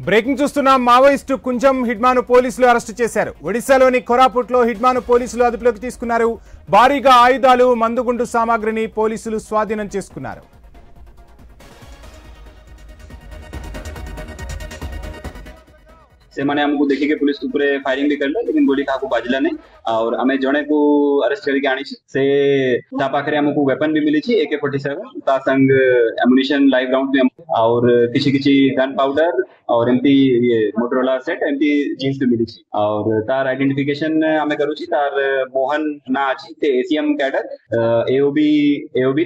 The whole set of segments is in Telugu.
బ్రేకింగ్ చూస్తున్నాం. మావోయిస్టు కుంజం హిడ్మాను పోలీసులు అరెస్టు చేశారు. ఒడిశాలోని కొరాపుట్లో హిడ్మాను పోలీసులు అదుపులోకి తీసుకున్నారు. భారీగా ఆయుధాలు, మందుగుండు సామాగ్రిని పోలీసులు స్వాధీనం చేసుకున్నారు. से मैंने हमको देखी कि पुलिस ऊपर फायरिंग भी करला लेकिन गोली काकू बाजला नहीं और हमें जणे को अरेस्ट करके आनी से ता पाखरे हमको वेपन भी मिली छी AK-47 ता संग एमुनिशन लाइव राउंड भी और किसी गन पाउडर और एमपी ये मोटरोला सेट एमपी जीन्स भी मिली छी और तार आइडेंटिफिकेशन हमें करू छी तार मोहन ना छी ते ACM कैडर AOB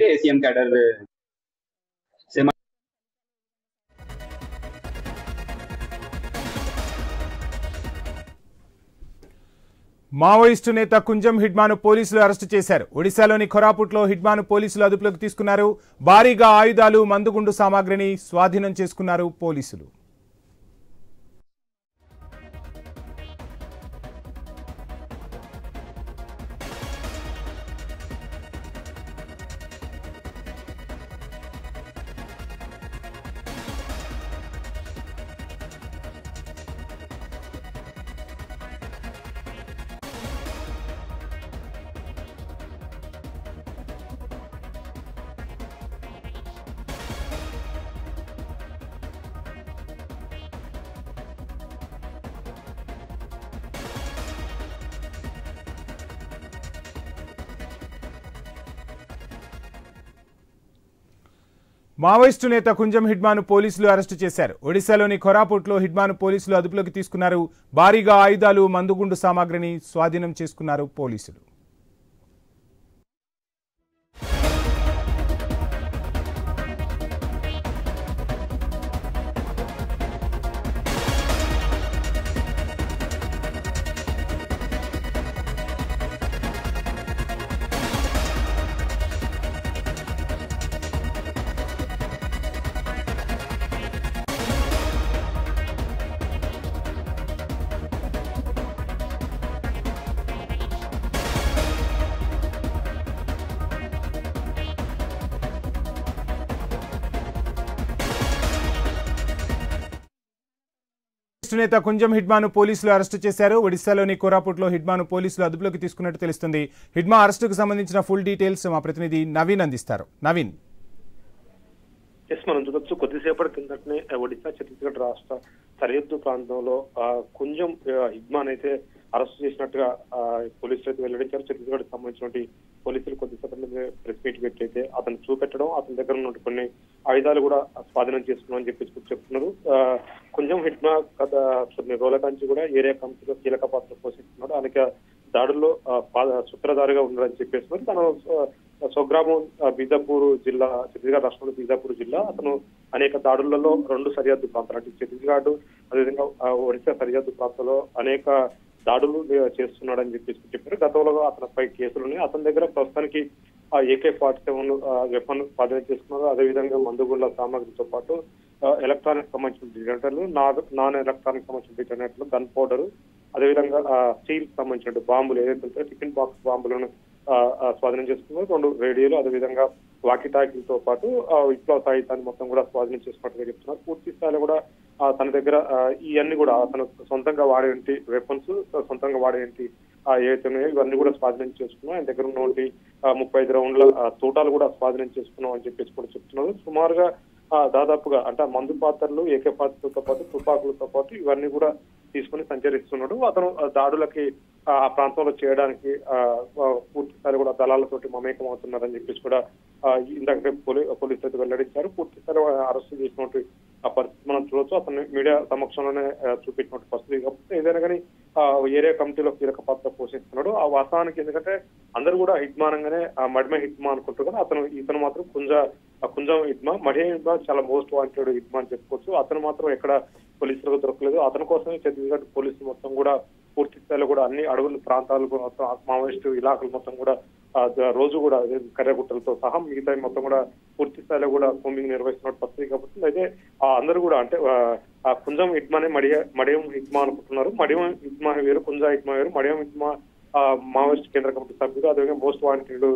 रे ACM कैडर से మావోయిస్టు నేత కుంజం హిడ్మాను పోలీసులు అరెస్టు చేశారు. ఒడిశాలోని కొరాపుట్లో హిడ్మాను పోలీసులు అదుపులోకి తీసుకున్నారు. భారీగా ఆయుధాలు, మందుగుండు సామాగ్రిని స్వాధీనం చేసుకున్నారు పోలీసులు. మావోయిస్టు నేత కుంజం హిడ్మాను పోలీసులు అరెస్టు చేశారు. ఒడిశాలోని కొరాపుట్లో హిడ్మాను పోలీసులు అదుపులోకి తీసుకున్నారు. భారీగా ఆయుధాలు, మందుగుండు సామాగ్రిని స్వాధీనం చేసుకున్నారు పోలీసులు. నేత కుంజం హిడ్మాను పోలీసులు అరెస్టు చేశారు. ఒడిశాలోని కోరాపుట్లో హిడ్మాను పోలీసులు అదుపులోకి తీసుకున్నట్టు తెలుస్తుంది. హిడ్మా అరెస్టుకు సంబంధించిన ఫుల్ డీటెయిల్స్ మా ప్రతినిధి నవీన్ అందిస్తారు. నవీన్, మనం చూడొచ్చు, కొద్దిసేపటి కిందటనే ఒడిశా ఛత్తీస్గఢ్ రాష్ట్ర సరిహద్దు ప్రాంతంలో కుంజం హిడ్మాన్ అయితే అరెస్ట్ చేసినట్టుగా పోలీసులు అయితే వెల్లడించారు. ఛత్తీస్గఢ్ సంబంధించిన పోలీసులు కొద్దిసేపటి ప్రెస్ మీట్ పెట్టి అయితే అతను చూపెట్టడం, అతని దగ్గర ఉన్న కొన్ని ఆయుధాలు కూడా స్వాధీనం చేసుకున్నాం అని చెప్పేసి చెప్తున్నారు. కుంజం హిడ్మా గత కొన్ని రోజుల నుంచి కూడా ఏరియా కమిటీలో కీలక పాత్ర పోషిస్తున్నాడు. అనేక దాడుల్లో సూత్రధారిగా ఉన్నాడని చెప్పేస్తున్నారు. తను స్వగ్రామం బీజాపూర్ జిల్లా, ఛత్తీస్గఢ్ రాష్ట్రంలో బీజాపూర్ జిల్లా. అతను అనేక దాడులలో 2 సరిహద్దు ప్రాంతాలు అంటే ఛత్తీస్గఢ్ అదేవిధంగా ఒడిశా సరిహద్దు ప్రాంతంలో అనేక దాడులు చేస్తున్నాడని చెప్పేసి చెప్పారు. గతంలో అతనిపై కేసులున్నాయి. అతని దగ్గర ప్రస్తుతానికి AK-47 వెపన్ స్వాధీనం చేసుకున్నారు. అదేవిధంగా మందుగుండ్ల సామాగ్రితో పాటు ఎలక్ట్రానిక్ సంబంధించిన డిటోనేటర్లు, నాన్ ఎలక్ట్రానిక్ సంబంధించిన డిటోనేటర్లు, గన్ పౌడర్, అదేవిధంగా స్టీల్ సంబంధించిన బాంబులు ఏదైతే టిఫిన్ బాక్స్ బాంబులను స్వాధీనం చేసుకున్నారు. 2 రేడియోలు, అదేవిధంగా వాకిటాకీలతో పాటు విప్లవ సాహిత్యాన్ని మొత్తం కూడా స్వాధీనం చేసుకున్నట్టుగా చెప్తున్నారు. పూర్తి స్థాయిలో కూడా తన దగ్గర ఇవన్నీ కూడా అతను సొంతంగా వాడేంటి వెపన్స్, సొంతంగా వాడేంటి ఏవైతే ఉన్నాయో ఇవన్నీ కూడా స్వాధీనం చేసుకున్నాం. ఆయన దగ్గర ఉన్నటువంటి 35 రౌండ్ల తూటాలు కూడా స్వాధీనం చేసుకున్నాం అని చెప్పేసి కూడా చెప్తున్నారు. సుమారుగా దాదాపుగా అంటే మందు పాత్రలు, AK-47తో పాటు తుపాకులతో పాటు ఇవన్నీ కూడా తీసుకుని సంచరిస్తున్నాడు. అతను దాడులకి ఆ ప్రాంతంలో చేయడానికి పూర్తి స్థాయి కూడా దళాలతోటి మమేకం అవుతున్నారని చెప్పేసి కూడా ఇందాక పోలీసులు అయితే వెల్లడించారు. పూర్తి స్థాయి అరెస్ట్ చేసినట్టు ఆ పరిస్థితి మనం చూడొచ్చు. అతన్ని మీడియా సమక్షంలోనే చూపించినట్టు పరిస్థితి. కాకపోతే ఏదైనా కానీ ఏరియా కమిటీలో కీలక పాత్ర పోషిస్తున్నాడు. ఆ వాస్తవానికి ఎందుకంటే అందరూ కూడా హిడ్మానంగానే మడిమే హిడ్మా అనుకుంటారు కదా, ఇతను మాత్రం కుంజం హిడ్మా, మడిమే హిడ్మా చాలా మోస్ట్ వాంటెడ్ హిడ్మా అని చెప్పుకోవచ్చు. అతను మాత్రం ఎక్కడ పోలీసులకు దొరకలేదు. అతని కోసమే ఛత్తీస్గఢ్ పోలీసులు మొత్తం కూడా పూర్తి స్థాయిలో కూడా అన్ని అడవుల ప్రాంతాలకు మొత్తం మావోయిస్టు ఇలాకలు మొత్తం కూడా రోజు కూడా కర్రగుట్టలతో సహా మిగతా మొత్తం కూడా పూర్తి స్థాయిలో కూడా కూంబింగ్ నిర్వహిస్తున్నట్టు పరిస్థితి. కాబట్టి అయితే అందరూ కూడా అంటే కుంజం హిడ్మానే మడియం హిడ్మా అనుకుంటున్నారు. మడియం హిడ్మా వేరు, కుంజా హిడ్మా వేరు. మడియం హిడ్మా మావోయిస్ట్ కేంద్ర కమిటీ సభ్యుడు, అదేవిధంగా మోస్ట్ వాంటెడ్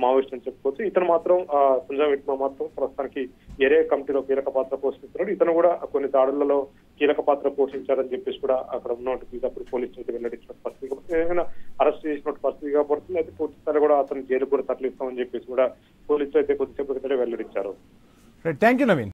మావోయిస్ట్ అని చెప్పుకోవచ్చు. ఇతను మాత్రం కుంజం హిడ్మా మాత్రం ప్రస్తుతానికి ఏరియా కమిటీలో కీలక పాత్ర పోషిస్తున్నాడు. ఇతను కూడా కొన్ని దాడులలో కీలక పాత్ర పోషించారని చెప్పేసి కూడా అక్కడ ఉన్నటువంటి అప్పుడు పోలీసులు అయితే వెల్లడించిన పరిస్థితి కాబట్టి ఏదైనా అరెస్ట్ చేసినట్టు పరిస్థితి కాబడుతుంది. అయితే పూర్తి స్థాయిలో కూడా అతను జైలు కూడా తరలిస్తామని చెప్పేసి కూడా పోలీసులు అయితే కొద్దిసేపు వెల్లడించారు. Thank you Naveen.